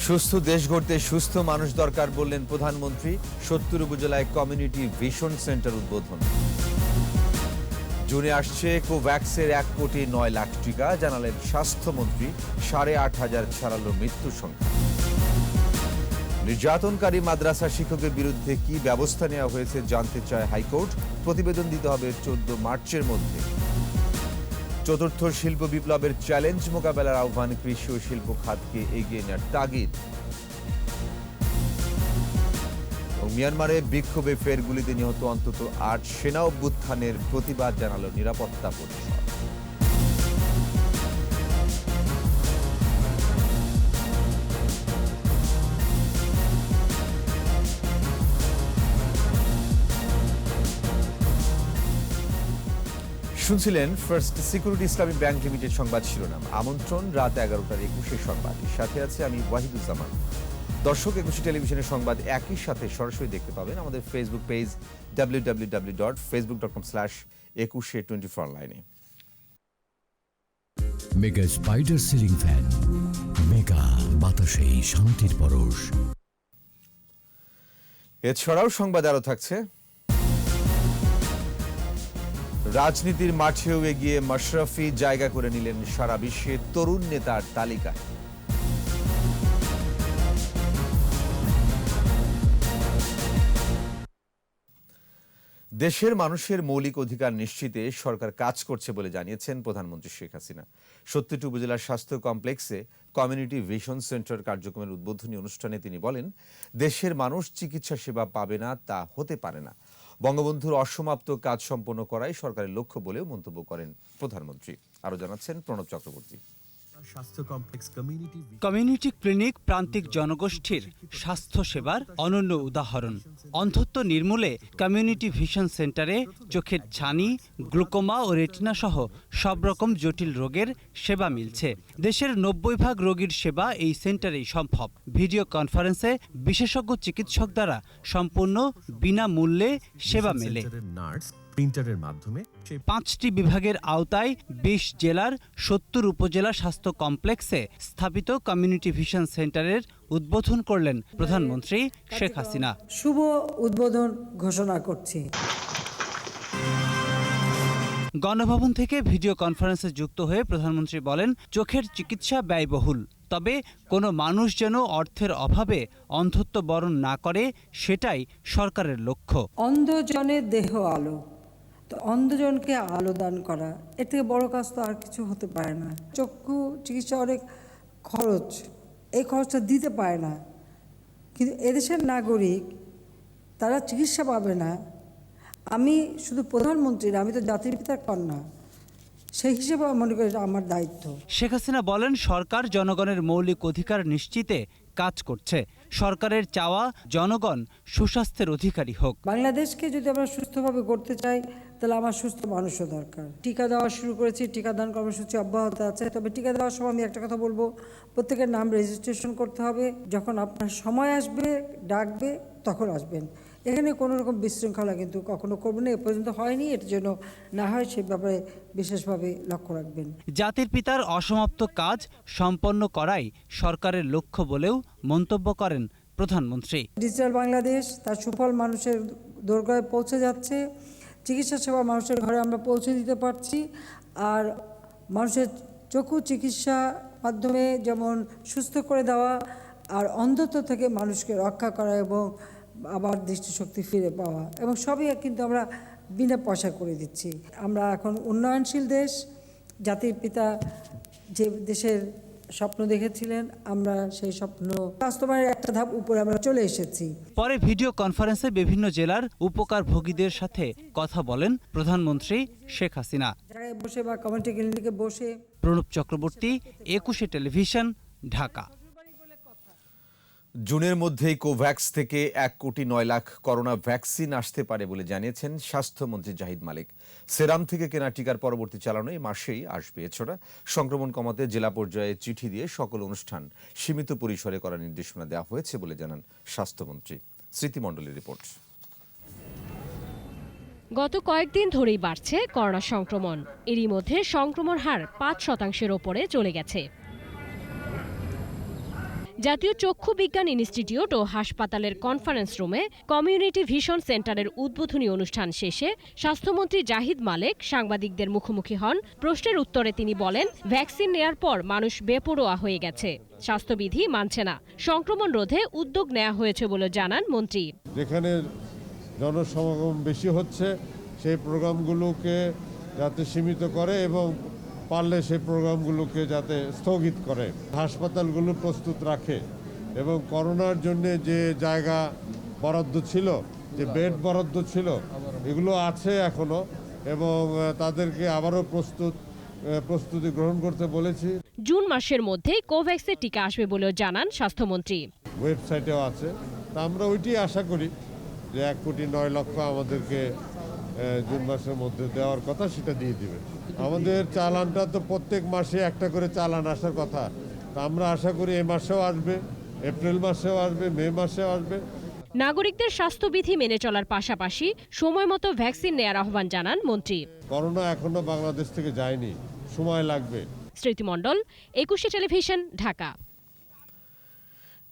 সুস্থ দেশ গড়তে সুস্থ মানুষ দরকার বললেন প্রধানমন্ত্রী। ৭০ উপজেলায় কমিউনিটি ভিশন সেন্টার উদ্বোধন। জুনে আসছে কোভ্যাক্সের ১,৯,০০,০০০ টিকা, জানালেন স্বাস্থ্যমন্ত্রী। ৮,৫০০ ছাড়ালো মৃত্যুর সংখ্যা। নির্যাতনকারী মাদ্রাসা শিক্ষকের বিরুদ্ধে কি ব্যবস্থা নেওয়া হয়েছে জানতে চায় হাইকোর্ট। প্রতিবেদন দিতে হবে ১৪ মার্চের মধ্যে। চতুর্থ শিল্প বিপ্লবের চ্যালেঞ্জ মোকাবেলার আহ্বান, কৃষি ও শিল্প খাতকে এগিয়ে নেওয়ার তাগিদ। মিয়ানমারে বিক্ষোভে ফের গুলিতে নিহত অন্তত ৮ সেনা অভ্যুত্থানের প্রতিবাদ জানালো নিরাপত্তা পরিষদ। শুনছিলেন ফার্স্ট সিকিউরিটি ইসলামী ব্যাংক লিমিটেড সংবাদ শিরোনাম। আমন্ত্রণ রাত 11টার 21 সংবাদ। সাথে আছে আমি ওয়াহিদুজ্জামান। দর্শক, 21 টেলিভিশনের সংবাদ একই সাথে সরাসরি দেখতে পাবেন আমাদের ফেসবুক পেজ www.facebook.com/2124 অনলাইনে। Mega spider ceiling fan, mega বাতাসে শান্তির পরশ। এছাড়াও সংবাদ আরো থাকছে। রাজনীতির মাঠেও এগিয়ে মাশরাফি, জায়গা করে নিলেন সারা বিশ্বে তরুণ নেতার তালিকায়। দেশের মানুষের মৌলিক অধিকার নিশ্চিতে সরকার কাজ করছে বলে জানিয়েছেন প্রধানমন্ত্রী শেখ হাসিনা। ৭০টি উপজেলার স্বাস্থ্য কমপ্লেক্সে কমিউনিটি ভিশন সেন্টার কার্যক্রমের উদ্বোধনী অনুষ্ঠানে তিনি বলেন, দেশের মানুষ চিকিৎসা সেবা পাবে না তা হতে পারে না। বঙ্গবন্ধুর অসমাপ্ত কাজ সম্পন্ন করাই সরকারের লক্ষ্য বলেও মন্তব্য করেন প্রধানমন্ত্রী। আরো জানাচ্ছেন প্রণব চক্রবর্তী। কমিউনিটি ক্লিনিক প্রান্তিক জনগোষ্ঠীর স্বাস্থ্য সেবার অনন্য উদাহরণ। অন্ধত্ব নির্মূলে কমিউনিটি ভিশন সেন্টারে চোখের ছানি, গ্লুকোমা ও রেটিনা সহ সব রকম জটিল রোগের সেবা মিলছে। দেশের ৯০% রোগীর সেবা এই সেন্টারেই সম্ভব। ভিডিও কনফারেন্সে বিশেষজ্ঞ চিকিৎসক দ্বারা সম্পূর্ণ বিনামূল্যে সেবা মেলে। প্রিন্টারের মাধ্যমে ৫টি বিভাগের আওতায় ২০ জেলার ৭০ উপজেলা স্বাস্থ্য কমপ্লেক্সে স্থাপিত কমিউনিটি ভিশন সেন্টারের উদ্বোধন করলেন প্রধানমন্ত্রী শেখ হাসিনা। শুভ উদ্বোধন ঘোষণা করছি। গণভবন থেকে ভিডিও কনফারেন্সে যুক্ত হয়ে প্রধানমন্ত্রী বলেন, চোখের চিকিৎসা ব্যয়বহুল, তবে কোনো মানুষ যেন অর্থের অভাবে অন্ধত্ব বরণ না করে সেটাই সরকারের লক্ষ্য। অন্ধজনের দেহ আলো, তো অন্ধজনকে আলো দান করা, এর থেকে বড় কাজ তো আর কিছু হতে পারে না। চক্ষু চিকিৎসা অনেক খরচ, এই খরচটা দিতে পারে না, কিন্তু এদেশের নাগরিক তারা চিকিৎসা পাবে না। আমি শুধু প্রধানমন্ত্রীর, আমি তো জাতির পিতার কন্যা, সেই হিসেবে মনে করি আমার দায়িত্ব। শেখ হাসিনা বলেন, সরকার জনগণের মৌলিক অধিকার নিশ্চিতে কাজ করছে। সরকারের চাওয়া জনগণ সুস্বাস্থ্যের অধিকারী হোক। বাংলাদেশকে যদি আমরা সুস্থভাবে করতে চাই, তাহলে আমার সুস্থ মানুষও দরকার। টিকা দেওয়া শুরু করেছি, টিকাদান কর্মসূচি অব্যাহত আছে। তবে টিকা দেওয়ার সময় আমি একটা কথা বলবো, প্রত্যেকের নাম রেজিস্ট্রেশন করতে হবে। যখন আপনার সময় আসবে, ডাকবে, তখন আসবেন। এখানে কোনো রকম বিশৃঙ্খলা কিন্তু কখনো করবেন না, এ পর্যন্ত হয়নি। এর জন্য না হয় সে ব্যাপারে বিশেষভাবে লক্ষ্য রাখবেন। জাতির পিতার অসমাপ্ত কাজ সম্পন্ন করাই সরকারের লক্ষ্য বলেও মন্তব্য করেন প্রধানমন্ত্রী। ডিজিটাল বাংলাদেশ, তার সুফল মানুষের দোরগোড়ায় পৌঁছে যাচ্ছে। চিকিৎসা সেবা মানুষের ঘরে আমরা পৌঁছে দিতে পারছি। আর মানুষের চক্ষু চিকিৎসা মাধ্যমে যেমন সুস্থ করে দেওয়া, আর অন্ধত্ব থেকে মানুষকে রক্ষা করা এবং আবার দৃষ্টিশক্তি ফিরে পাওয়া, এবং সবই কিন্তু আমরা বিনা পয়সা করে দিচ্ছি। আমরা এখন উন্নয়নশীল দেশ। জাতির পিতা যে দেশের স্বপ্ন দেখেছিলেন, আমরা সেই স্বপ্ন বাস্তবায়নের একটা ধাপ উপরে আমরা চলে এসেছি। পরে ভিডিও কনফারেন্সে বিভিন্ন জেলার উপকারভোগীদের সাথে কথা বলেন প্রধানমন্ত্রী শেখ হাসিনা। জায়গায় বসে বা কমিউনিটি ক্লিনিকে বসে। প্রণব চক্রবর্তী, 21 টেলিভিশন, ঢাকা। জুনের মধ্যেই কোভ্যাক্স থেকে ১,৯,০০,০০০ করোনা ভ্যাকসিন আসতে পারে বলে জানিয়েছেন স্বাস্থ্যমন্ত্রী জাহিদ মালিক। সেরাম থেকে কেনা টিকার পরবর্তী চালানো এই মাসেই আসবে। এছাড়া সংক্রমণ কমাতে জেলা পর্যায়ে চিঠি দিয়ে সকল অনুষ্ঠান সীমিত পরিসরে করার নির্দেশনা দেওয়া হয়েছে বলে জানান স্বাস্থ্যমন্ত্রী। স্মৃতিমণ্ডলের রিপোর্ট। গত কয়েকদিন ধরেই বাড়ছে করোনা সংক্রমণ। এরই মধ্যে সংক্রমণ হার ৫% ওপরে চলে গেছে। জাতীয় চক্ষু বিজ্ঞান ইনস্টিটিউট ও হাসপাতালের কনফারেন্স রুমে কমিউনিটি ভিশন সেন্টারের উদ্বোধনী অনুষ্ঠান শেষে স্বাস্থ্যমন্ত্রী জাহিদ মালেক সাংবাদিকদের মুখোমুখি হন। প্রশ্নের উত্তরে তিনি বলেন, ভ্যাকসিন নেয়ার পর মানুষ বেপরোয়া হয়ে গেছে, স্বাস্থ্যবিধি মানছে না। সংক্রমণ রোধে উদ্যোগ নেওয়া হয়েছে বলে জানান মন্ত্রী। যেখানে জনসমাগম বেশি হচ্ছে সেই প্রোগ্রামগুলোকে যাতে সীমিত করে এবং পারলে সেই প্রোগ্রামগুলোকে যাতে স্থগিত করে, হাসপাতালগুলো প্রস্তুত রাখে এবং করোনার জন্য যে জায়গা বরাদ্দ ছিল, যে বেড বরাদ্দ ছিল, এগুলো আছে এখনো এবং তাদেরকে আবারও প্রস্তুতি গ্রহণ করতে বলেছি। জুন মাসের মধ্যেই কোভ্যাক্সের টিকা আসবে বলেও জানান স্বাস্থ্যমন্ত্রী। ওয়েবসাইটেও আছে, তা আমরা ওইটি আশা করি যে 1,9,00,000 আমাদেরকে জুন মাসের মধ্যে দেওয়ার কথা, সেটা দিয়ে দিবে। আমাদের চালানটা তো প্রত্যেক মাসে একটা করে চালান আসার কথা, তা আমরা আশা করি এই মাসেও আসবে, এপ্রিল মাসেও আসবে, মে মাসেও আসবে। নাগরিকদের স্বাস্থ্যবিধি মেনে চলার পাশাপাশি সময় মতো ভ্যাকসিন নেয়ার আহ্বান জানান মন্ত্রী। করোনা এখনো বাংলাদেশ থেকে যায়নি, সময় লাগবে। স্মৃতি মণ্ডল, 21 টেলিভিশন, ঢাকা।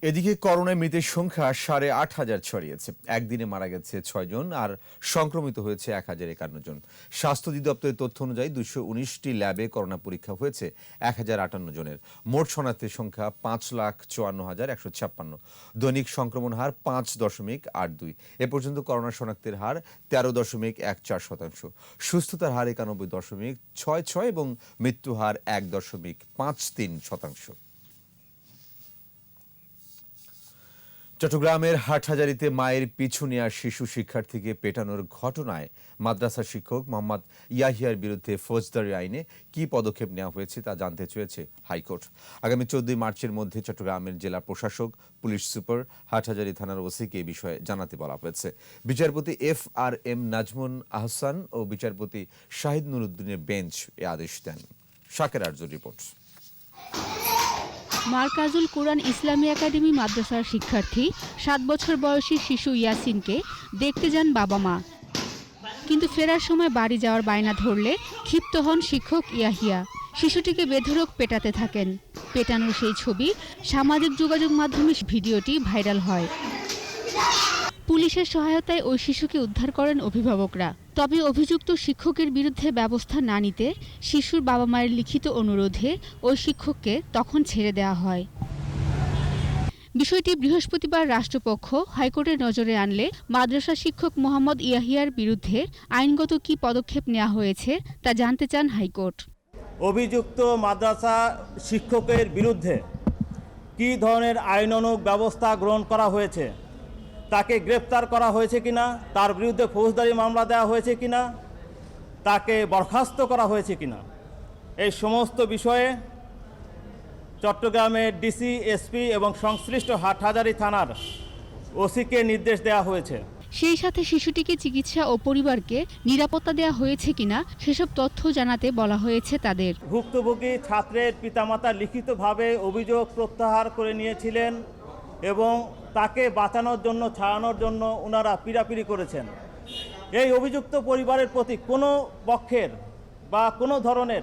এদিকে করোনায় মৃতের সংখ্যা 8,500 ছড়িয়েছে। একদিনে মারা গেছে 6 জন আর সংক্রমিত হয়েছে 1051 জন। স্বাস্থ্য অধিদপ্তরের তথ্য অনুযায়ী 219টি ল্যাবে করোনা পরীক্ষা হয়েছে 1058 জনের। মোট শনাক্তের সংখ্যা 5,54,156। দৈনিক সংক্রমণ হার 5.82। এ পর্যন্ত করোনা শনাক্তের হার 13.14%। সুস্থতার হার 91.66 এবং মৃত্যু হার 1.53%। চট্টগ্রামের হাটহাজারীতে মায়ের পিছু নেওয়া শিশু শিক্ষার্থীকে পেটানোর ঘটনায় মাদ্রাসা শিক্ষক মোহাম্মদ ইয়াহিয়ার বিরুদ্ধে ফৌজদারি আইনে কি পদক্ষেপ নেওয়া হয়েছে তা জানতে চেয়েছে হাইকোর্ট। আগামী 14 মার্চের মধ্যে চট্টগ্রামের জেলা প্রশাসক, পুলিশ সুপার, হাটহাজারী থানার ওসিকে এই বিষয়ে জানাতে বলা হয়েছে। বিচারপতি FRM নাজমুন আহসান ও বিচারপতি শাহিদ নুরুদ্দিনের বেঞ্চ এ আদেশ দেন। শাকের আরজুর রিপোর্ট। মারকাজুল কুরআন ইসলামী একাডেমি মাদ্রাসার শিক্ষার্থী 7 বছর বয়সী শিশু ইয়াসিনকে দেখতে যান বাবা মা, কিন্তু ফেরার সময় বাড়ি যাওয়ার বায়না ধরলে ক্ষিপ্ত হন শিক্ষক ইয়াহিয়া। শিশুটিকে বেধড়ক পেটাতে থাকেন। পেটানোর সেই ছবি সামাজিক যোগাযোগ মাধ্যমে ভিডিওটি ভাইরাল হয়। পুলিশের সহায়তায় ওই শিশুকে উদ্ধার করেন অভিভাবকরা। তবে অভিযুক্ত শিক্ষকের বিরুদ্ধে ব্যবস্থা না নিতে শিশুর বাবা মায়ের লিখিত অনুরোধে ওই শিক্ষককে তখন ছেড়ে দেওয়া হয়। বিষয়টি বৃহস্পতিবার রাষ্ট্রপক্ষ হাইকোর্টের নজরে আনলে মাদ্রাসা শিক্ষক মোহাম্মদ ইয়াহিয়ার বিরুদ্ধে আইনগত কী পদক্ষেপ নেওয়া হয়েছে তা জানতে চান হাইকোর্ট। অভিযুক্ত মাদ্রাসা শিক্ষকের বিরুদ্ধে কী ধরনের আইনানুগ ব্যবস্থা গ্রহণ করা হয়েছে, তাকে গ্রেপ্তার করা হয়েছে কিনা, তার বিরুদ্ধে ফৌজদারি মামলা দেওয়া হয়েছে কিনা, তাকে বরখাস্ত করা হয়েছে কিনা, এই সমস্ত বিষয়ে চট্টগ্রামের ডিসি, এসপি এবং সংশ্লিষ্ট হাটহাজারী থানার ওসিকে নির্দেশ দেওয়া হয়েছে। সেই সাথে শিশুটিকে চিকিৎসা ও পরিবারকে নিরাপত্তা দেওয়া হয়েছে কিনা সেসব তথ্য জানাতে বলা হয়েছে তাদের। ভুক্তভোগী ছাত্রের পিতামাতা লিখিতভাবে অভিযোগ প্রত্যাহার করে নিয়েছিলেন এবং তাকে বাঁচানোর জন্য, ছাড়ানোর জন্য ওনারা পীড়াপিড়ি করেছেন। এই অভিযুক্ত পরিবারের প্রতি কোনো পক্ষের বা কোনো ধরনের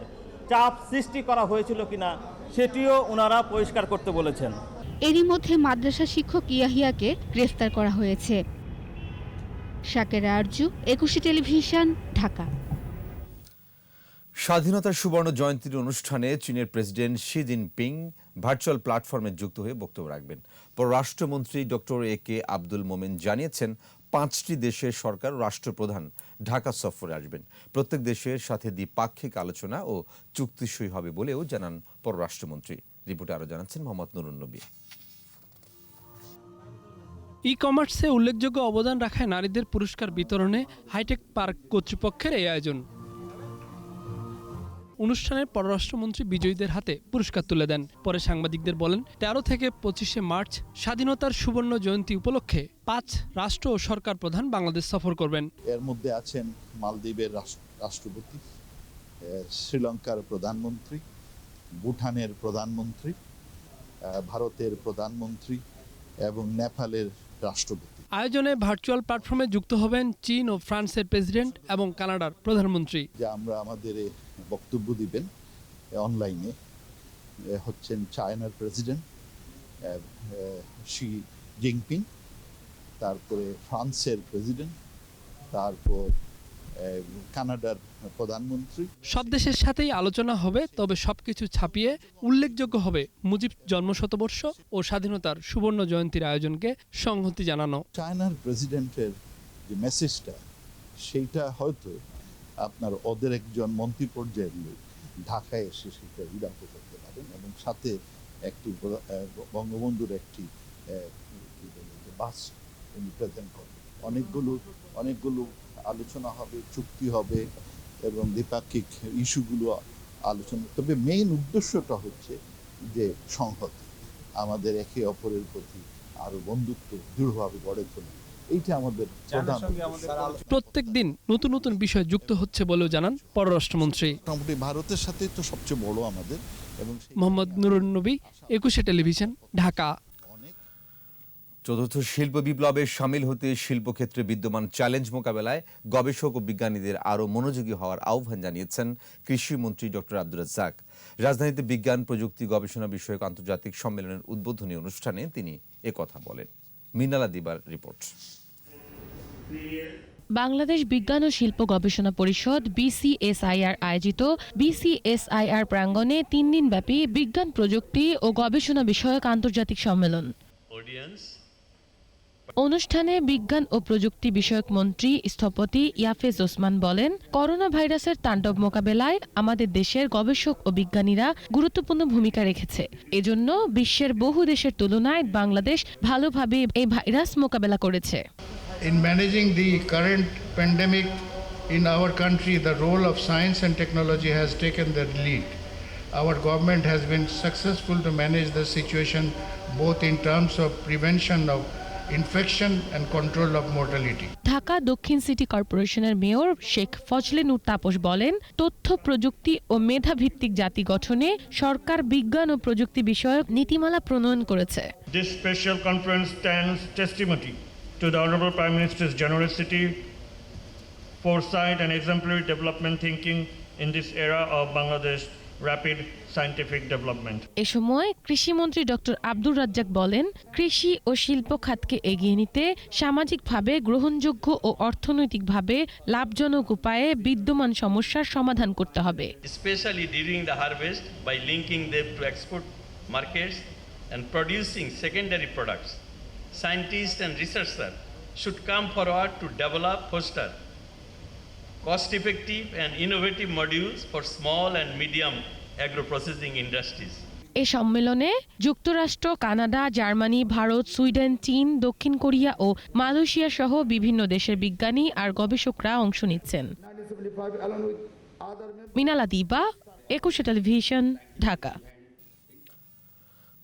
চাপ সৃষ্টি করা হয়েছিল কিনা সেটিও ওনারা পরিষ্কার করতে বলেছেন। এরই মধ্যে মাদ্রাসা শিক্ষক ইয়াহিয়াকে গ্রেফতার করা হয়েছে। শাকের আরজু, 21 টেলিভিশন, ঢাকা। স্বাধীনতার সুবর্ণ জয়ন্তীর অনুষ্ঠানে চীনের প্রেসিডেন্ট শি জিনপিং ভার্চুয়াল প্ল্যাটফর্মে যুক্ত হয়ে বক্তব্য রাখবেন। পররাষ্ট্রমন্ত্রী ডক্টর AK আব্দুল মোমেন জানিয়েছেন 5টি দেশের সরকার রাষ্ট্রপ্রধান ঢাকা সফরে আসবেন। প্রত্যেক দেশের সাথে দ্বিপাক্ষিক আলোচনা ও চুক্তি সই হবে বলেও জানান পররাষ্ট্রমন্ত্রী। রিপোর্টে আরও জানাচ্ছেন মোহাম্মদ নুরুন নবী। ই কমার্সে উল্লেখযোগ্য অবদান রাখায় নারীদের পুরস্কার বিতরণে হাইটেক পার্ক কর্তৃপক্ষের এই আয়োজন। অনুষ্ঠানে পররাষ্ট্রমন্ত্রী বিজয়ীদের হাতে পুরস্কার তুলে দেন। পরে সাংবাদিকদের বলেন, 13 থেকে 25 মার্চ স্বাধীনতার সুবর্ণ জয়ন্তী উপলক্ষে 5 রাষ্ট্র ও সরকার প্রধান বাংলাদেশ সফর করবেন। এর মধ্যে আছেন মালদ্বীপের রাষ্ট্রপতি, শ্রীলঙ্কার প্রধানমন্ত্রী, ভুটানের প্রধানমন্ত্রী, ভারতের প্রধানমন্ত্রী এবং নেপালের রাষ্ট্রপতি। আয়োজনে ভার্চুয়াল প্ল্যাটফর্মে যুক্ত হবেন চীন ও ফ্রান্সের প্রেসিডেন্ট এবং কানাডার প্রধানমন্ত্রী। যে আমরা আমাদের বক্তব্য দিবেন অনলাইনে হচ্ছেন চায়নার প্রেসিডেন্ট, শি জিনপিং, তারপরে ফ্রান্সের প্রেসিডেন্ট, তারপর কানাডার প্রধানমন্ত্রী। সব দেশের সাথেই আলোচনা হবে, তবে সবকিছু ছাপিয়ে উল্লেখযোগ্য হবে মুজিব জন্মশতবর্ষ ও স্বাধীনতার সুবর্ণ জয়ন্তীর আয়োজনকে সংহতি জানানো। চায়নার প্রেসিডেন্টের যে মেসেজটা, সেইটা হয়তো আপনার ওদের একজন মন্ত্রী পর্যায়ের লোক ঢাকায় এসে সেটা বিরাট করতে পারেন, এবং সাথে একটি বঙ্গবন্ধুর একটি বাস উনি প্রেজেন্ট করবেন। অনেকগুলো আলোচনা হবে, চুক্তি হবে এবং দ্বিপাক্ষিক ইস্যুগুলো আলোচনা। তবে মেইন উদ্দেশ্যটা হচ্ছে যে সংহতি, আমাদের একে অপরের প্রতি আরো বন্ধুত্ব দৃঢ়ভাবে গড়ে তোলা, এইটা আমাদের প্রধান। প্রত্যেক দিন নতুন নতুন বিষয় যুক্ত হচ্ছে বলেও জানান পররাষ্ট্রমন্ত্রী। মোটামুটি ভারতের সাথে তো সবচেয়ে বড় আমাদের। এবং মোহাম্মদ নুরুন নবী, 21 টেলিভিশন, ঢাকা। চতুর্থ শিল্প বিপ্লবের সামিল হতে শিল্পক্ষেত্রে বিদ্যমান চ্যালেঞ্জ মোকাবেলায় গবেষক ও বিজ্ঞানীদের আরও মনোযোগী হওয়ার আহ্বান জানিয়েছেন কৃষিমন্ত্রী ডক্টর আব্দুর রাজ্জাক। রাজধানীতে বিজ্ঞান প্রযুক্তি গবেষণা বিষয়ক আন্তর্জাতিক সম্মেলনের উদ্বোধনী অনুষ্ঠানে তিনি একথা বলেন। মিনালা দিবার রিপোর্ট। বাংলাদেশ বিজ্ঞান ও শিল্প গবেষণা পরিষদ BCSIR আয়োজিত BCSIR প্রাঙ্গণে 3 দিনব্যাপী বিজ্ঞান প্রযুক্তি ও গবেষণা বিষয়ক আন্তর্জাতিক সম্মেলন। অনুষ্ঠানে বিজ্ঞান ও প্রযুক্তি বিষয়ক মন্ত্রী স্থপতি ইয়াফেজ ওসমান বলেন, করোনা ভাইরাসের তাণ্ডব মোকাবেলায় আমাদের দেশের গবেষক ও বিজ্ঞানীরা গুরুত্বপূর্ণ ভূমিকা রেখেছে। এজন্য বিশ্বের বহু দেশের তুলনায় বাংলাদেশ ভালোভাবে এই ভাইরাস মোকাবেলা করেছে। In managing the current pandemic in our country, the role of science and technology has taken the lead. Our government has been successful to manage the situation both in terms of prevention of infection and control of mortality. Dhaka দক্ষিণ city কর্পোরেশনের mayor Sheikh Fazle Noor Taposh বলেন, তথ্য প্রযুক্তি ও মেধা ভিত্তিক জাতি গঠনে সরকার বিজ্ঞান ও প্রযুক্তি বিষয়ক নীতিমালা প্রণয়ন করেছে। This special conference stands testimony to the Honorable Prime Minister's generosity, foresight and exemplary development thinking in this era of Bangladesh rapid scientific development. এ সময় কৃষিমন্ত্রী ডক্টর আব্দুর রাজ্জাক বলেন, কৃষি ও শিল্প খাতকে এগিয়ে নিতে সামাজিকভাবে গ্রহণযোগ্য ও অর্থনৈতিকভাবে লাভজনক উপায়ে বিদ্যমান সমস্যার সমাধান করতে হবে। Especially during the harvest by linking them to export markets and producing secondary products. Scientists and researchers should come forward to develop, foster cost-effective and innovative modules for small and medium agro-processing industries. এ সম্মেলনে যুক্তরাষ্ট্র, Canada, Germany, Bharat, Sweden, চীন, দক্ষিণ Korea ও Malaysia সহ বিভিন্ন দেশের বিজ্ঞানী আর গবেষকরা অংশ নিচ্ছেন। মিনালা দিবা, 21 টেলিভিশন, ঢাকা।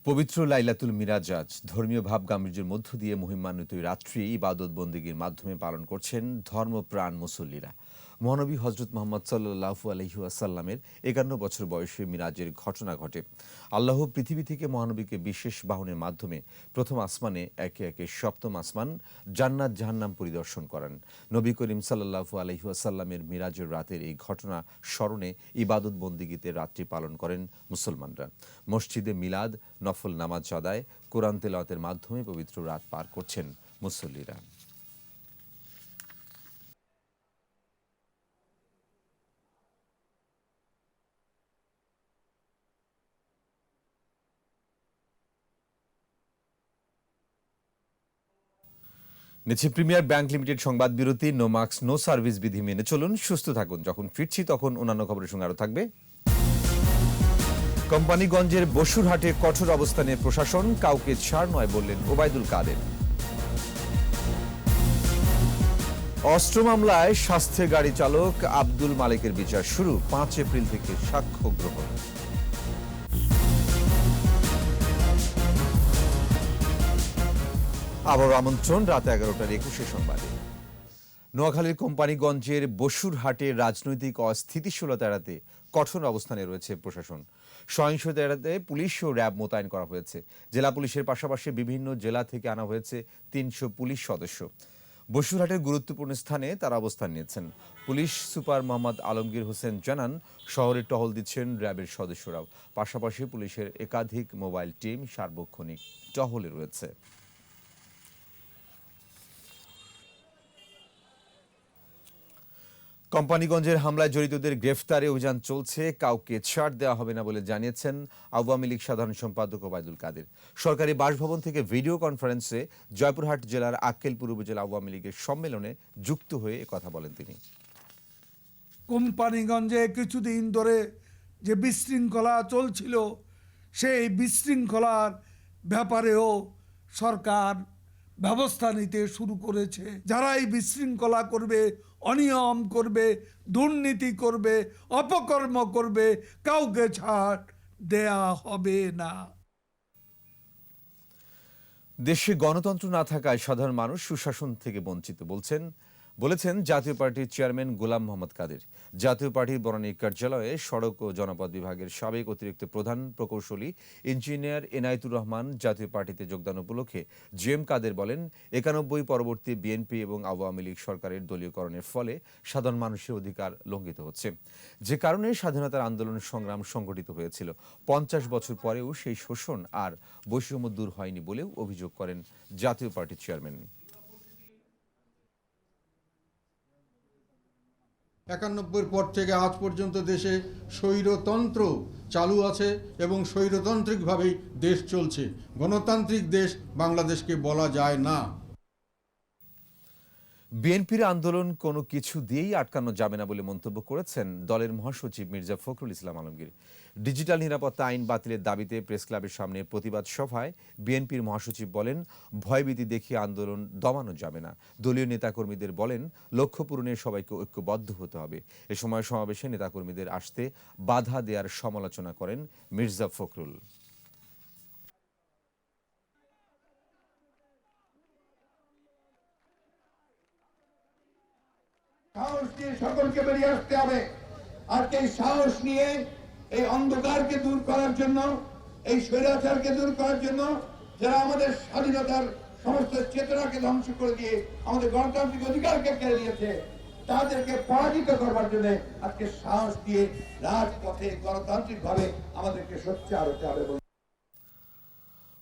পবিত্র লাইলাতুল মিরাজ আজ ধর্মীয় ভাব গাম্ভীর্যের মধ্য দিয়ে মহিমান্বিত রাত্রি ইবাদত বন্দেগীর মাধ্যমে পালন করছেন ধর্মপ্রাণ মুসল্লিরা। মহানবী হজরত মোহাম্মদ সাল্লাল্লাহু আলাইহি ওয়াসাল্লামের 51 বছর বয়সে মিরাজের ঘটনা ঘটে। আল্লাহ পৃথিবী থেকে মহানবীকে বিশেষ বাহনের মাধ্যমে প্রথম আসমানে একে একে সপ্তম আসমান জান্নাত জাহান্নাম পরিদর্শন করেন। নবী করিম সাল্লাল্লাহু আলাইহি ওয়াসাল্লামের মিরাজের রাতের এই ঘটনা স্মরণে ইবাদত বন্দেগীতে রাত্রি পালন করেন মুসলমানরা। মসজিদে মিলাদ, নফল নামাজ আদায়, কোরআন তেলাওয়াতের মাধ্যমে পবিত্র রাত পার করছেন মুসল্লিরা। নিচ্ছে প্রিমিয়ার ব্যাংক লিমিটেড সংবাদ বিরতি। নো মাস্ক নো সার্ভিস বিধি মেনে চলুন, সুস্থ থাকুন। যখন ফিরছি তখন অন্যান্য খবরের সঙ্গে আরো থাকবে। কোম্পানিগঞ্জের বসুরহাটে কঠোর অবস্থানে প্রশাসন, কাউকে ছাড় নয় বললেন ওবায়দুল কাদের। অস্ত্র মামলায় শাস্তির গাড়ি চালক আব্দুল মালিকের বিচার শুরু, 5 এপ্রিল থেকে সাক্ষ্য গ্রহণ। আবার আমন্ত্রণ রাত 11টার 21 সংবাদে। নোয়াখালীর কোম্পানিগঞ্জের বসুরহাটে রাজনৈতিক অস্থিতিশীলতা এড়াতে কঠোর অবস্থানে রয়েছে প্রশাসন। সহিংসতা এড়াতে পুলিশ ও র্যাব মোতায়েন করা হয়েছে। জেলা পুলিশের পাশাপাশি বিভিন্ন জেলা থেকে আনা হয়েছে 300 পুলিশ সদস্য। বসিরহাটের গুরুত্বপূর্ণ স্থানে তারা অবস্থান নিয়েছেন। পুলিশ সুপার মোহাম্মদ আলমগীর হোসেন জানান, শহরে টহল দিচ্ছেন র্যাবের সদস্যরাও। পাশাপাশি পুলিশের একাধিক মোবাইল টিম সার্বক্ষণিক টহলে রয়েছে। কোম্পানিগঞ্জের হামলায় জড়িতদের গ্রেফতারে অভিযান চলছে, কাউকে ছাড় দেওয়া হবে না বলে জানিয়েছেন আওয়ামী লীগ সাধারণ সম্পাদক ওবায়দুল কাদের। সরকারি বাসভবন থেকে ভিডিও কনফারেন্সে জয়পুরহাট জেলার আক্কেলপুর উপজেলা আওয়ামী লীগের সম্মেলনে যুক্ত হয়ে কথা বলেন তিনি। কোম্পানিগঞ্জে কিছুদিন ধরে যে বিশৃঙ্খলা চলছিল, সেই বিশৃঙ্খলার ব্যাপারেও সরকার ব্যবস্থা নিতে শুরু করেছে। যারাই বিশৃঙ্খলা করবে, অনিয়ম করবে, দুর্নীতি করবে, অপকর্ম করবে, কাউকে ছাড় দেয়া হবে না। দেশে গণতন্ত্র না থাকায় সাধারণ মানুষ সুশাসন থেকে বঞ্চিত বলেছেন জাতীয় পার্টির চেয়ারম্যান গোলাম মোহাম্মদ কাদের। জাতীয় পার্টির বনানী কার্যালয়ে সড়ক ও জনপদ বিভাগের সাবেক অতিরিক্ত প্রধান প্রকৌশলী ইঞ্জিনিয়ার এনায়েতুর রহমান জাতীয় পার্টিতে যোগদান উপলক্ষে জিএম কাদের বলেন, ৯১ পরবর্তী বিএনপি এবং আওয়ামী লীগ সরকারের দলীয়করণের ফলে সাধারণ মানুষের অধিকার লঙ্ঘিত হচ্ছে, যে কারণে স্বাধীনতার আন্দোলন সংগ্রাম সংগঠিত হয়েছিল। ৫০ বছর পরেও সেই শোষণ আর বৈষম্য দূর হয়নি বলেও অভিযোগ করেন জাতীয় পার্টির চেয়ারম্যান। ৯১ পর থেকে আজ পর্যন্ত দেশে স্বৈরতন্ত্র চালু আছে এবং স্বৈরতান্ত্রিকভাবেই দেশ চলছে। গণতান্ত্রিক দেশ বাংলাদেশকে বলা যায় না। বিএনপির আন্দোলন কোনো কিছু দিয়েই আটকানো যাবে না বলে মন্তব্য করেছেন দলের মহাসচিব মির্জা ফখরুল ইসলাম আলমগীর। ডিজিটাল নিরাপত্তা আইন বাতিলের দাবিতে প্রেস ক্লাবের সামনে প্রতিবাদ সভায় বিএনপির মহাসচিব বলেন, ভয়ভীতি দেখিয়ে আন্দোলন দমানো যাবে না। দলীয় নেতাকর্মীদের বলেন, লক্ষ্য পূরণে সবাইকে ঐক্যবদ্ধ হতে হবে। এ সময় সমাবেশে নেতাকর্মীদের আসতে বাধা দেওয়ার সমালোচনা করেন মির্জা ফখরুল। সাহস নিয়ে সকলকে বেরিয়ে আসতে হবে। আর এই সাহস নিয়ে এই অন্ধকারকে দূর করার জন্য, এই স্বৈরাচারকে দূর করার জন্য, যারা আমাদের স্বাধীনতার সমস্ত চেতনাকে ধ্বংস করে দিয়ে আমাদের গণতান্ত্রিক অধিকারকে কেড়ে নিয়েছে, তাদেরকে পরাজিত করবার জন্য আজকে সাহস দিয়ে রাজপথে গণতান্ত্রিক ভাবে আমাদেরকে সোচ্চার হতে হবে।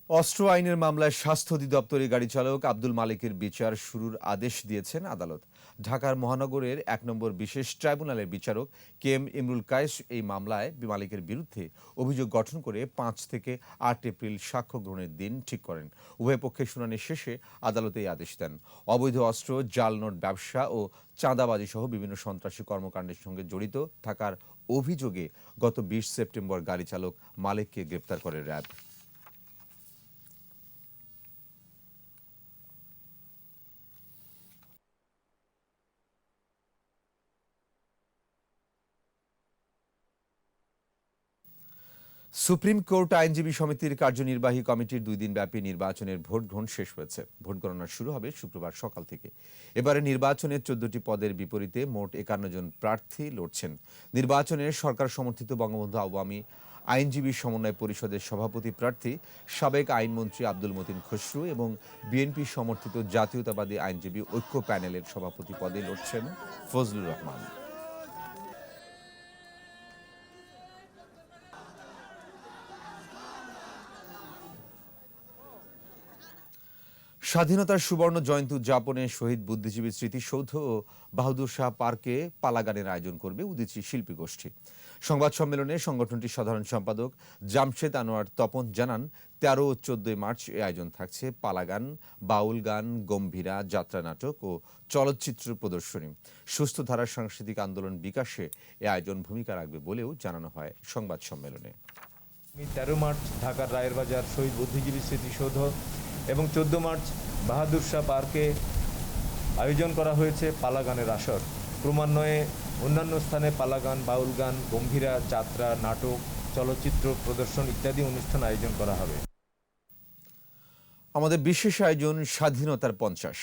অস্ত্র আইনের মামলায় স্বাস্থ্য অধিদপ্তরের গাড়ি চালক আব্দুল মালিকের বিচার শুরুর আদেশ দিয়েছেন আদালত। ঢাকার মহানগরের ১ নম্বর বিশেষ ট্রাইব্যুনালের বিচারক কেএম ইমরুল কায়েস এই মামলায় মালিকের বিরুদ্ধে অভিযোগ গঠন করে ৫ থেকে ৮ এপ্রিল সাক্ষ্য গ্রহণের দিন ঠিক করেন। উভয় পক্ষের শুনানি শেষে আদালত এই আদেশ দেন। অবৈধ অস্ত্র, জাল নোট ব্যবসা ও চাঁদাবাজি সহ বিভিন্ন সন্ত্রাসী কর্মকাণ্ডের সঙ্গে জড়িত থাকার অভিযোগে গত ২০ সেপ্টেম্বর গাড়ি চালক মালিককে গ্রেপ্তার করে র্যাব। সুপ্রিম কোর্ট আইনজীবী সমিতির কার্যনির্বাহী কমিটির ২ দিনব্যাপী নির্বাচনের ভোট গ্রহণ শেষ হয়েছে। ভোট গণনা শুরু হবে শুক্রবার সকাল থেকে। এবারে নির্বাচনে ১৪টি পদের বিপরীতে মোট ৫১ জন প্রার্থী লড়ছেন। নির্বাচনে সরকার সমর্থিত বঙ্গবন্ধু আওয়ামী আইনজীবী সমন্বয় পরিষদের সভাপতি প্রার্থী সাবেক আইনমন্ত্রী আব্দুল মতিন খসরু এবং বিএনপি সমর্থিত জাতীয়তাবাদী আইনজীবী ঐক্য প্যানেলের সভাপতি পদে লড়ছেন ফজলুর রহমান। স্বাধীনতার সুবর্ণ জয়ন্তী উদযাপনে শহীদ বুদ্ধিজীবী স্মৃতিসৌধ ও বাহাদুর শাহ পার্কে পালাগানের আয়োজন করবে উদীচী শিল্পী গোষ্ঠী। সংবাদ সম্মেলনে সংগঠনটির সাধারণ সম্পাদক জামশেদ আনোয়ার তপন জানান, ১৩ ও ১৪ মার্চ এই আয়োজন থাকছে পালাগান, বাউল গান, গম্ভীরা, যাত্রা নাটক ও চলচ্চিত্র প্রদর্শনী। সুস্থ ধারার সাংস্কৃতিক আন্দোলন বিকাশে এ আয়োজন ভূমিকা রাখবে বলেও জানানো হয় সংবাদ সম্মেলনে। ১৩ মার্চ ঢাকার রায়ের বাজার শহীদ বুদ্ধিজীবী স্মৃতিসৌধ এবং ১৪ মার্চ বাহাদুর শাহ পার্কে আয়োজন করা হয়েছে পালাগানের আসর। ক্রমান্বয়ে অন্যান্য স্থানে পালাগান, বাউল গান, গম্ভীরা, যাত্রা, নাটক, চলচ্চিত্র প্রদর্শন ইত্যাদি অনুষ্ঠান আয়োজন করা হবে। আমাদের বিশেষ আয়োজন স্বাধীনতার ৫০।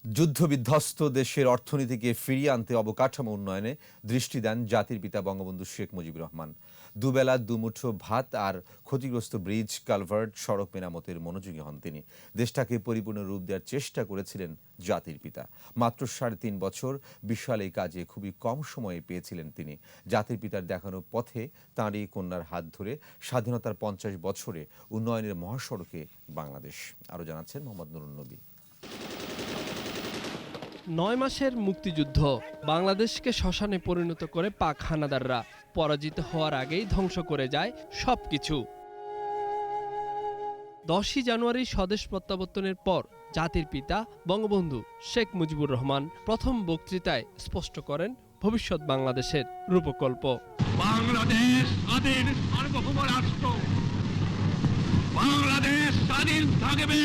যুদ্ধবিধ্বস্ত দেশের অর্থনীতিকে ফিরিয়ে আনতে অবকাঠামো উন্নয়নে দৃষ্টি দেন জাতির পিতা বঙ্গবন্ধু শেখ মুজিবুর রহমান। দুবেলা দুমুঠো ভাত আর ক্ষতিগ্রস্ত ব্রিজ, কালভার্ট, সড়ক মেরামতের মনোযোগী হন তিনি। দেশটাকে পরিপূর্ণ রূপ দেওয়ার চেষ্টা করেছিলেন জাতির পিতা। মাত্র 3.5 বছর বিশাল এই কাজে খুবই কম সময়ে পেয়েছিলেন তিনি। জাতির পিতার দেখানো পথে তাঁরই কন্যার হাত ধরে স্বাধীনতার 50 বছরে উন্নয়নের মহাসড়কে বাংলাদেশ। আরও জানাচ্ছেন মোহাম্মদ নুরুন নবী। 9 মাসের মুক্তিযুদ্ধ বাংলাদেশকে শ্মশানে পরিণত করে পাক হানাদাররা। পরাজিত হওয়ার আগেই ধ্বংস করে যায় সবকিছু। 10ই জানুয়ারি স্বদেশ প্রত্যাবর্তনের পর জাতির পিতা বঙ্গবন্ধু শেখ মুজিবুর রহমান প্রথম বক্তৃতায় স্পষ্ট করেন ভবিষ্যৎ বাংলাদেশের রূপকল্প। বাংলাদেশ স্বাধীন সার্বভৌম রাষ্ট্র, বাংলাদেশ স্বাধীন থাকবে,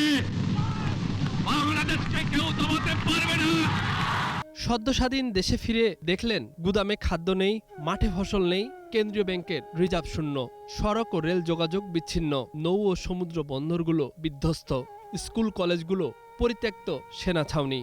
বাংলাদেশকে কেউ দমাতে পারবে না। সদ্য স্বাধীন দেশে ফিরে দেখলেন গুদামে খাদ্য নেই, মাঠে ফসল নেই, কেন্দ্রীয় ব্যাংকের রিজার্ভ শূন্য, সড়ক ও রেল যোগাযোগ বিচ্ছিন্ন, নৌ ও সমুদ্র বন্দরগুলো বিধ্বস্ত, স্কুল কলেজগুলো পরিত্যক্ত সেনা ছাউনি।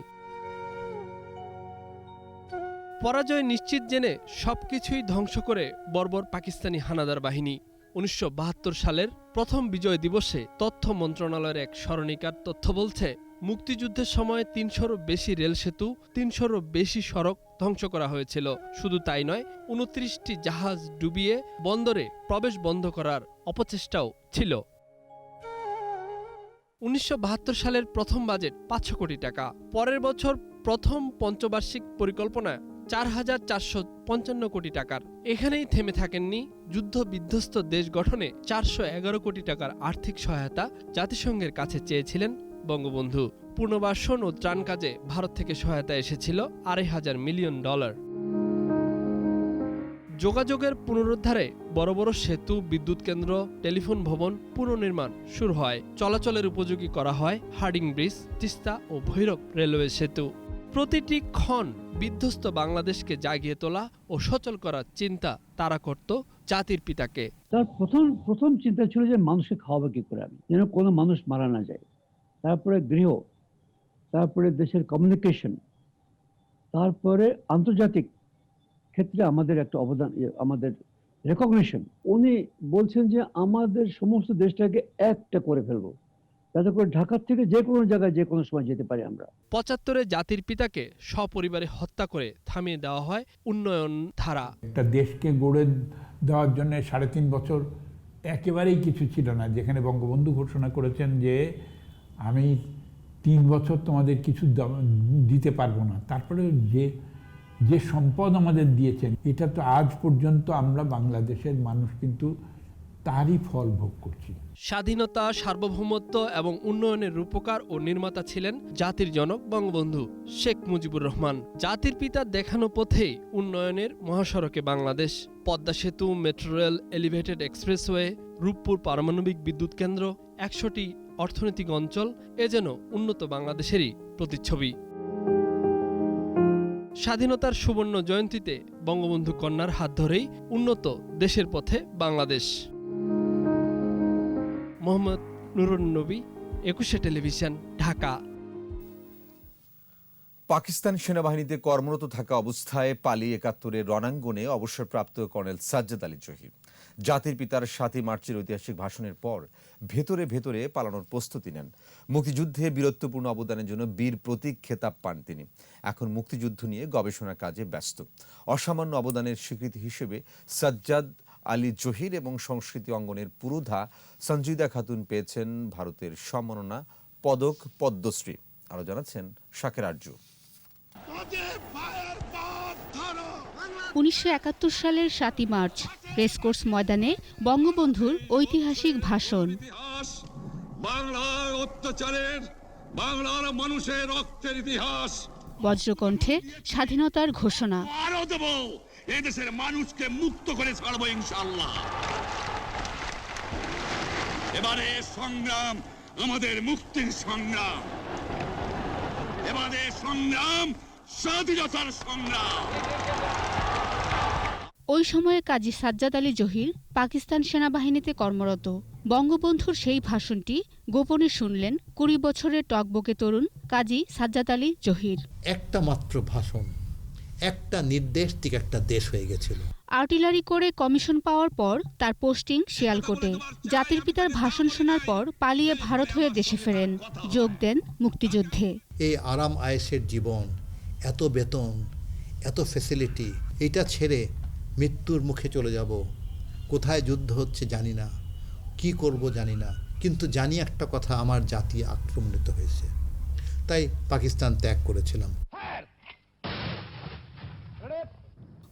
পরাজয় নিশ্চিত জেনে সবকিছুই ধ্বংস করে বর্বর পাকিস্তানি হানাদার বাহিনী 1972 সালের প্রথম বিজয় দিবসে তথ্য মন্ত্রণালয়ের এক স্মরণিকার তথ্য বলছে, মুক্তিযুদ্ধের সময় 300-রও বেশি রেল সেতু, 300-রও বেশি সড়ক ধ্বংস করা হয়েছিল। শুধু তাই নয়, 29টি জাহাজ ডুবিয়ে বন্দরে প্রবেশ বন্ধ করার অপচেষ্টাও ছিল। 1972 সালের প্রথম বাজেট 500 কোটি টাকা। পরের বছর প্রথম পঞ্চবার্ষিক পরিকল্পনা 4,455 কোটি টাকার। এখানেই থেমে থাকেননি। যুদ্ধ বিধ্বস্ত দেশ গঠনে 411 কোটি টাকার আর্থিক সহায়তা জাতিসংঘের কাছে চেয়েছিলেন বঙ্গবন্ধু। পুনর্বাসন ও ত্রাণ কাজে ভারত থেকে সহায়তা এসেছিল $2.5 মিলিয়ন। যোগাযোগের পুনরুদ্ধারে বড় বড় সেতু, বিদ্যুৎ কেন্দ্র, টেলিফোন ভবন পুনর্নির্মাণ শুরু হয়। চলাচলের উপযোগী করা হয় হার্ডিং ব্রিজ, তিস্তা ও ভৈরব রেলওয়ে সেতু। প্রতিটি ক্ষণ বিধ্বস্ত বাংলাদেশকে জাগিয়ে তোলা ও সচল করার চিন্তা তারা করত জাতির পিতাকে। তার প্রথম চিন্তা ছিল যে মানুষকে খাওয়াবে কি করে আমি, যেন কোনো মানুষ মারা না যায়। তারপরে গৃহ, তারপরে দেশের কমিউনিকেশন, তারপরে আন্তর্জাতিক ক্ষেত্রে আমাদের একটা অবদান, আমাদের রেকগনিশন। উনি বলছেন যে আমাদের সমস্ত দেশটাকে একটা করে ফেলবো, যাতে করে ঢাকার থেকে যে কোনো জায়গায় যে কোনো সময় যেতে পারি আমরা। 75-এ জাতির পিতাকে সপরিবারে হত্যা করে থামিয়ে দেওয়া হয় উন্নয়ন ধারা। একটা দেশকে গড়ে দেওয়ার জন্য 3.5 বছর একেবারেই কিছু ছিল না, যেখানে বঙ্গবন্ধু ঘোষণা করেছেন যে আমি 3 বছর তোমাদের কিছু দিতে পারবো না। তারপরে যে সম্পদ আমাদের দিয়েছেন, এটা তো আজ পর্যন্ত আমরা বাংলাদেশের মানুষ কিন্তু তারই ফল ভোগ করছি। স্বাধীনতা, সার্বভৌমত্ব এবং উন্নয়নের রূপকার ও নির্মাতা ছিলেন জাতির জনক বঙ্গবন্ধু শেখ মুজিবুর রহমান। জাতির পিতার দেখানো পথেই উন্নয়নের মহাসড়কে বাংলাদেশ। পদ্মা সেতু, metro rail, elevated expressway, Rooppur পারমাণবিক বিদ্যুৎ কেন্দ্র, 100টি অর্থনৈতিক অঞ্চল, এ যেন উন্নত বাংলাদেশেরই প্রতিচ্ছবি। স্বাধীনতার সুবর্ণ জয়ন্তীতে বঙ্গবন্ধু কন্যার হাত ধরেই উন্নত দেশের পথে বাংলাদেশ। মোহাম্মদ নুরুন নবী, 21 টেলিভিশন, ঢাকা। পাকিস্তান সেনাবাহিনীতে কর্মরত থাকা অবস্থায় পালিয়ে 71-এর রণাঙ্গনে অবসরপ্রাপ্ত কর্নেল সাজ্জাদ আলী জহির জাতির পিতার 7 মার্চের ঐতিহাসিক ভাষণের পর ভেতরে ভেতরে পালানোর প্রস্তুতি নেন। মুক্তিযুদ্ধে বীরত্বপূর্ণ অবদানের জন্য বীর প্রতীক খেতাব পান তিনি। এখন মুক্তিযুদ্ধ নিয়ে গবেষণা কাজে ব্যস্ত। অসামান্য অবদানের স্বীকৃতি হিসেবে সাজ্জাদ আলী জহির এবং সংস্কৃতি অঙ্গনের পুরোধা সঞ্জিদা খাতুন পেয়েছেন ভারতের সম্মাননা পদক পদ্মশ্রী। আরো জানাচ্ছেন শাকের আরজু। 1971 সালের 7 মার্চ রেসকোর্স ময়দানে বঙ্গবন্ধুর ঐতিহাসিক ভাষণ। বাংলার অত্যাচারের, বাংলার মানুষের রক্তের ইতিহাস। বজ্রকণ্ঠে স্বাধীনতার ঘোষণা। আরো দেব, এই দেশের মানুষকে মুক্ত করে ছাড়বো ইনশাআল্লাহ। এবারে সংগ্রাম আমাদের মুক্তির সংগ্রাম, এবারে সংগ্রাম স্বাধীনতার সংগ্রাম। ওই সময়ে কাজী সাজ্জাদ আলী জহির পাকিস্তান সেনাবাহিনীতে কর্মরত। বঙ্গবন্ধুর সেই ভাষণটি গোপনে শুনলেন 20 বছরের টকবকে তরুণ কাজী সাজ্জাদ আলী জহির। একটা মাত্র ভাষণ, একটা নির্দেশ থেকে একটা দেশ হয়ে গেছিল। আর্টিলারি করে কমিশন পাওয়ার পর তার পোস্টিং শিয়ালকোটে। জাতির পিতার ভাষণ শোনার পর পালিয়ে ভারত হয়ে দেশে ফেরেন, যোগ দেন মুক্তিযুদ্ধে। এই আরাম আয়েশের জীবন, এত বেতন, এত ফ্যাসিলিটি, এটা ছেড়ে মৃত্যুর মুখে চলে যাব। কোথায় যুদ্ধ হচ্ছে জানি না, কি করব জানি না, কিন্তু জানি একটা কথা, আমার জাতি আক্রমণিত হয়েছে, তাই পাকিস্তান ত্যাগ করেছিলাম।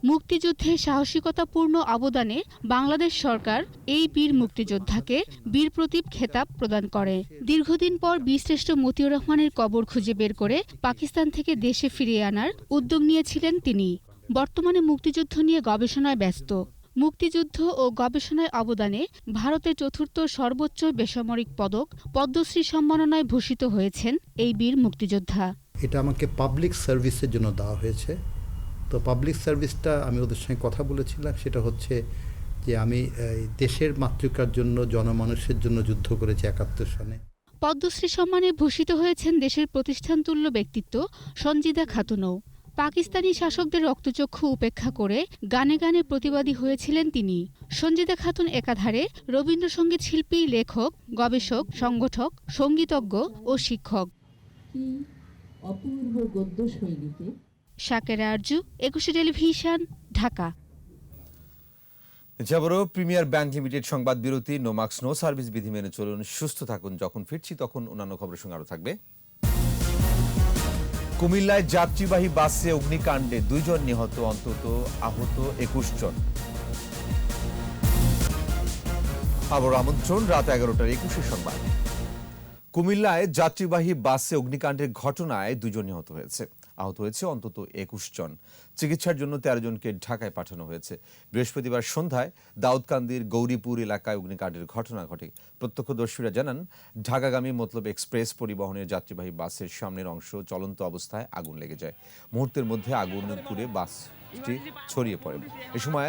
মুক্তিযুদ্ধে সাহসিকতাপূর্ণ অবদানে বাংলাদেশ সরকার এই বীর মুক্তিযোদ্ধাকে বীর প্রতীপ খেতাব প্রদান করে। দীর্ঘদিন পর বীরশ্রেষ্ঠ মতিউর রহমানের কবর খুঁজে বের করে পাকিস্তান থেকে দেশে ফিরিয়ে আনার উদ্যোগ নিয়েছিলেন তিনি। বর্তমানে মুক্তিযুদ্ধ নিয়ে গবেষণায় ব্যস্ত। মুক্তিযুদ্ধ ও গবেষণায় অবদানে ভারতের চতুর্থ সর্বোচ্চ বেসামরিক পদক পদ্মশ্রী সম্মাননায় ভূষিত হয়েছেন এই বীর মুক্তিযোদ্ধা। এটা আমাকে পাবলিক সার্ভিসের জন্য দেওয়া হয়েছে। তো পাবলিক সার্ভিসটা আমি ওদের সঙ্গে কথা বলেছিলাম, সেটা হচ্ছে যে আমি দেশের মাতৃকার জন্য, জনমানুষের জন্য যুদ্ধ করেছি ৭১ সনে। পদ্মশ্রী সম্মানে ভূষিত হয়েছেন দেশের প্রতিষ্ঠানতুল্য ব্যক্তিত্ব সঞ্জিদা খাতুনও। পাকিস্তানি শাসকদের রক্তচক্ষু উপেক্ষা করে গানে গানে প্রতিবাদী হয়েছিলেন তিনি। সঞ্জিদা খাতুন একাধারে রবীন্দ্রসঙ্গীত শিল্পী, লেখক, গবেষক, সংগঠক, সঙ্গীতজ্ঞ ও শিক্ষক। অপূর্ব গদ্য শৈলীতে। শাকেরা আরজু, ২১ টেলিভিশন, ঢাকা। যাবরও প্রিমিয়ার ব্যাংক লিমিটেড সংবাদ বিরতি। নো মাস্ক নো সার্ভিস বিধি মেনে চলুন, সুস্থ থাকুন। যখন ফিরছি তখন অন্যান্য খবরের সঙ্গে আরো থাকবে। কুমিল্লায় যাত্রীবাহী বাসে অগ্নিকাণ্ডে ২ জন নিহত, অন্তত আহত ২১ জন। আবার আমন্ত্রণ রাত ১১টার ২১ সংবাদ। কুমিল্লায় যাত্রীবাহী বাসে অগ্নিকাণ্ডের ঘটনায় ২ জন নিহত হয়েছে, আহত হয়েছে অন্তত ২১ জন। চিকিৎসার জন্য ১৩ জনকে ঢাকায় পাঠানো হয়েছে। বৃহস্পতিবার সন্ধ্যায় দাউদকান্দির গৌরীপুর এলাকায় অগ্নিকাণ্ডের ঘটনা ঘটে। প্রত্যক্ষদর্শীরা জানান, ঢাকাগামী মতলব এক্সপ্রেস পরিবহনের যাত্রীবাহী বাসের সামনের অংশ চলন্ত অবস্থায় আগুন লেগে যায়। মুহূর্তের মধ্যে আগুন পুড়ে বাসটি ছড়িয়ে পড়ে। এ সময়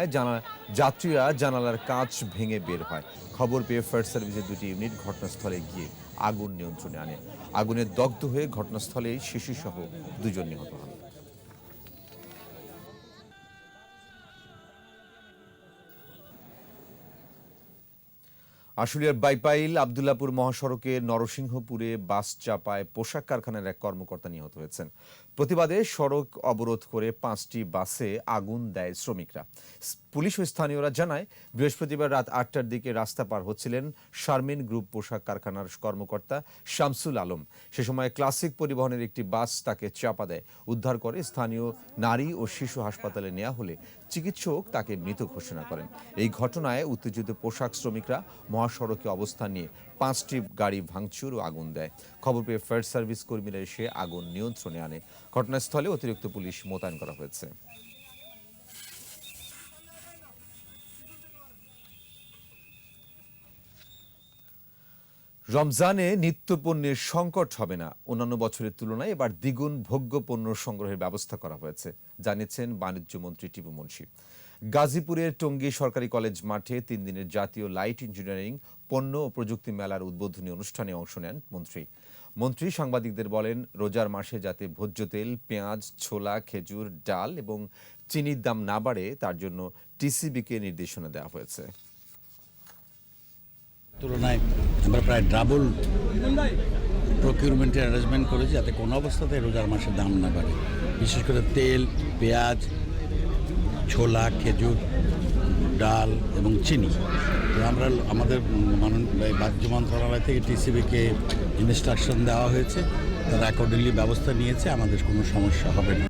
যাত্রীরা জানালার কাঁচ ভেঙে বের হয়। খবর পেয়ে ফায়ার সার্ভিসের ২টি ইউনিট ঘটনাস্থলে গিয়ে আগুন নিয়ন্ত্রণে আনে। আগুনে দগ্ধ হয়ে ঘটনাস্থলেই শিশুসহ ২ জন নিহত হন। আশুলিয়ার বাইপাইল আবদুল্লাপুর মহাসড়কে নরসিংহপুরে বাস চাপায় পোশাক কারখানার এক কর্মকর্তা নিহত হয়েছেন। প্রতিবাদে সড়ক অবরোধ করে ৫টি বাসে আগুন দেয় শ্রমিকরা। পুলিশ ও স্থানীয়রা জানায়, বৃহস্পতিবার রাত ৮টার দিকে রাস্তা পার হচ্ছিলেন শারমিন গ্রুপ পোশাক কারখানার কর্মকর্তা শামসুল আলম। সে সময় ক্লাসিক পরিবহনের একটি বাস তাকে চাপা দেয়। উদ্ধার করে স্থানীয় নারী ও শিশু হাসপাতালে নেওয়া হলে চিকিৎসক তাকে মৃত ঘোষণা করেন। এই ঘটনায় উত্তেজিত পোশাক শ্রমিকরা মহাসড়কে অবস্থান নিয়ে ৫টি গাড়ি ভাঙচুর ও আগুন দেয়। খবর পেয়ে ফায়ার সার্ভিস কর্মীরা এসে আগুন নিয়ন্ত্রণে আনে। ঘটনাস্থলে অতিরিক্ত পুলিশ মোতায়েন করা হয়েছে। রমজানে নিত্যপণ্যের সংকট হবে না। অন্যান্য বছরের তুলনায় এবার দ্বিগুণ ভোগ্য পণ্য সংগ্রহের ব্যবস্থা করা হয়েছে, জানিয়েছেন বাণিজ্য মন্ত্রী টিপু মুনশি। গাজীপুরের টঙ্গী সরকারি কলেজ মাঠে ৩ দিনের জাতীয় লাইট ইঞ্জিনিয়ারিং পণ্য ও প্রযুক্তি মেলার উদ্বোধনী অনুষ্ঠানে অংশ নেন মন্ত্রী সাংবাদিকদের বলেন, রোজার মাসে যাতে ভোজ্য তেল, পেঁয়াজ, ছোলা, খেজুর, ডাল এবং চিনির দাম না বাড়ে তার জন্য টিসিবিকে নির্দেশনা দেওয়া হয়েছে। তুলনায় আমরা প্রায় ডাবল প্রকিউরমেন্টের অ্যারেঞ্জমেন্ট করেছি, যাতে কোনো অবস্থাতে রোজার মাসে দাম না বাড়ে। বিশেষ করে তেল, পেঁয়াজ, ছোলা, খেজুর, ডাল এবং চিনি। তো আমরা আমাদের বাণিজ্য মন্ত্রণালয় থেকে টিসিবিকে ইনস্ট্রাকশন দেওয়া হয়েছে, তারা অ্যাকর্ডিংলি ব্যবস্থা নিয়েছে, আমাদের কোনো সমস্যা হবে না।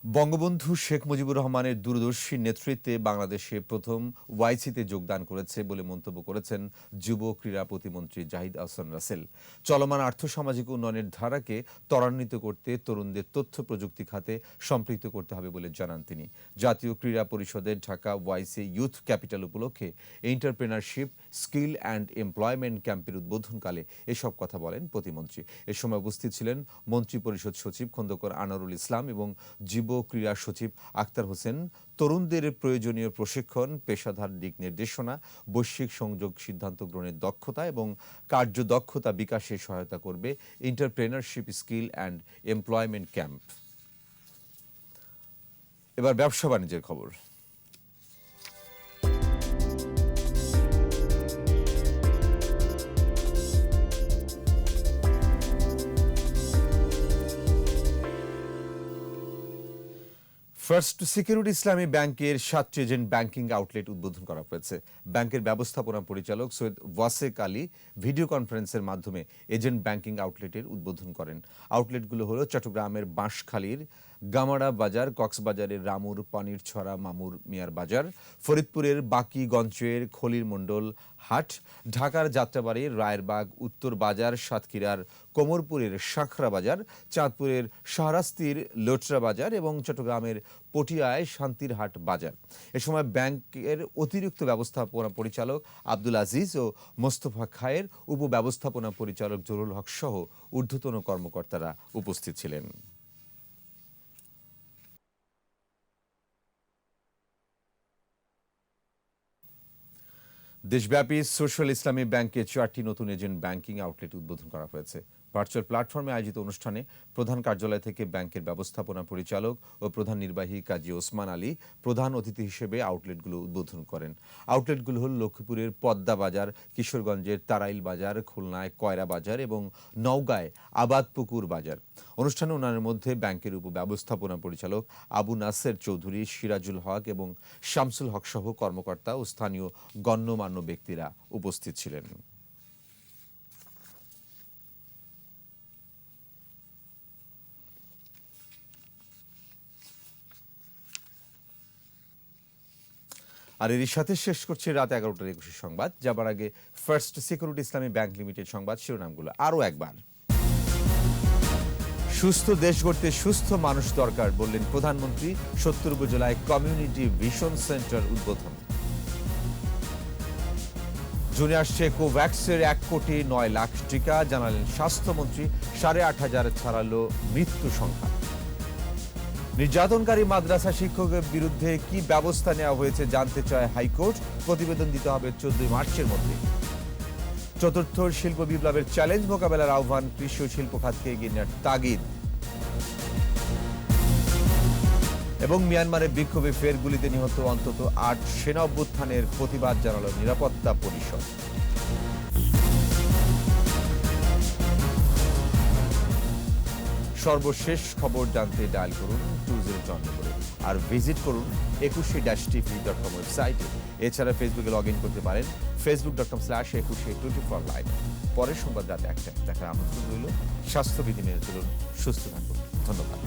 বঙ্গবন্ধু শেখ মুজিবুর রহমানের দূরদর্শী নেতৃত্বে বাংলাদেশে প্রথম ওয়াইসিতে যোগদান করেছে বলে মন্তব্য করেছেন যুব ক্রীড়া প্রতিমন্ত্রী জাহিদ আহসান রাসেল। চলমান আর্থসামাজিক উন্নয়নের ধারাকে ত্বরান্বিত করতে তরুণদের তথ্য প্রযুক্তি খাতে সম্পৃক্ত করতে হবে বলে জানান তিনি। জাতীয় ক্রীড়া পরিষদের ঢাকা ওয়াইসি ইউথ ক্যাপিটাল উপলক্ষে এন্টারপ্রেনারশিপ, স্কিল অ্যান্ড এমপ্লয়মেন্ট ক্যাম্পের উদ্বোধনকালে এসব কথা বলেন প্রতিমন্ত্রী। এ সময় উপস্থিত ছিলেন মন্ত্রী পরিষদ সচিব খন্দকার আনোয়ারুল ইসলাম এবং যুব ক্রীড়া সচিব আক্তার হোসেন। তরুণদের প্রয়োজনীয় প্রশিক্ষণ, পেশাদার দিক নির্দেশনা, বৈশ্বিক সংযোগ, সিদ্ধান্ত গ্রহণের দক্ষতা এবং কার্যদক্ষতা বিকাশে সহায়তা করবে entrepreneurship, skill and employment camp. এবার ব্যবসা বাণিজ্যের খবর। ফার্স্ট সিকিউরিটি ইসলামী ব্যাংকের 7টি এজেন্ট ব্যাংকিং আউটলেট উদ্বোধন করা হয়েছে। ব্যাংকের ব্যবস্থাপনা পরিচালক সৈয়দ ওয়াসেক আলী ভিডিও কনফারেন্সের মাধ্যমে এজেন্ট ব্যাংকিং আউটলেটের উদ্বোধন করেন। আউটলেটগুলো হলো চট্টগ্রামের বাঁশখালীর গামারা বাজার, কক্সবাজারের রামুর পানিরছড়া মামুর মিয়ার বাজার, ফরিদপুরের বাকিগঞ্জের খলির মণ্ডল হাট, ঢাকার যাত্রাবাড়ির রায়েরবাগ উত্তর বাজার, সাতক্ষীরার কোমরপুরের শাখরা বাজার, চাঁদপুরের শাহরাস্তির লোটরা বাজার এবং চট্টগ্রামের পটিয়ায় শান্তিরহাট বাজার। এ সময় ব্যাংকের অতিরিক্ত ব্যবস্থাপনা পরিচালক আব্দুল আজিজ ও মোস্তফা খায়ের, উপব্যবস্থাপনা পরিচালক জরুল হক সহ ঊর্ধ্বতন কর্মকর্তারা উপস্থিত ছিলেন। দেশব্যাপী সোশ্যাল ইসলামী ব্যাংকে 4টি নতুন এজেন্ট ব্যাংকিং আউটলেট উদ্বোধন করা হয়েছে। ভার্চুয়াল প্ল্যাটফর্মে আয়োজিত অনুষ্ঠানে প্রধান কার্যালয় থেকে ব্যাংকের ব্যবস্থাপনা পরিচালক ও প্রধান নির্বাহী কাজী ওসমান আলী প্রধান অতিথি হিসেবে আউটলেটগুলো উদ্বোধন করেন। আউটলেটগুলো হল লক্ষ্মীপুরের পদ্মা বাজার, কিশোরগঞ্জের তারাইল বাজার, খুলনায় কয়রা বাজার এবং নওগাঁয় আবাদপুকুর বাজার। অনুষ্ঠানে অন্যান্যের মধ্যে ব্যাংকের উপব্যবস্থাপনা পরিচালক আবু নাসের চৌধুরী, সিরাজুল হক এবং শামসুল হক সহ কর্মকর্তা ও স্থানীয় গণ্যমান্য ব্যক্তিরা উপস্থিত ছিলেন। আর এর সাথে শেষ করছে রাত 11টার 21 সংবাদ। যাবার আগে ফার্স্ট সিকিউরিটি ইসলামী ব্যাংক লিমিটেড সংবাদ শিরোনামগুলো আরও একবার। সুস্থ দেশ গড়তে সুস্থ মানুষ দরকার বললেন প্রধানমন্ত্রী। 70 উপজেলায় কমিউনিটি ভিশন সেন্টার উদ্বোধন। জুনে আসছে কোভ্যাক্সের 1,09,00,000 টিকা, জানালেন স্বাস্থ্যমন্ত্রী। 8,500 ছাড়ালো মৃত্যু সংখ্যা। নির্যাতনকারী মাদ্রাসা শিক্ষকের বিরুদ্ধে কি ব্যবস্থা নেওয়া হয়েছে জানতে চায় হাইকোর্ট। প্রতিবেদন দিতে হবে 14 মার্চের মধ্যে। চতুর্থ শিল্প বিপ্লবের চ্যালেঞ্জ মোকাবেলার আহ্বান, কৃষি ও শিল্প খাতকে এগিয়ে নেওয়ার তাগিদ। এবং মিয়ানমারে বিক্ষোভে ফের গুলিতে নিহত অন্তত 8 সেনা অভ্যুত্থানের প্রতিবাদ জানালো নিরাপত্তা পরিষদ। সর্বশেষ খবর জানতে ডায়াল করুন 20 করে আর ভিজিট করুন 21-tv.com ওয়েবসাইটে। এছাড়া ফেসবুকে লগ ইন করতে পারেন facebook.com/2124 লাইভ। পরের সংবাদ রাত 1টায় দেখার আমন্ত্রণ রইল। স্বাস্থ্যবিধি মেনে চলুন, সুস্থ থাকুন। ধন্যবাদ।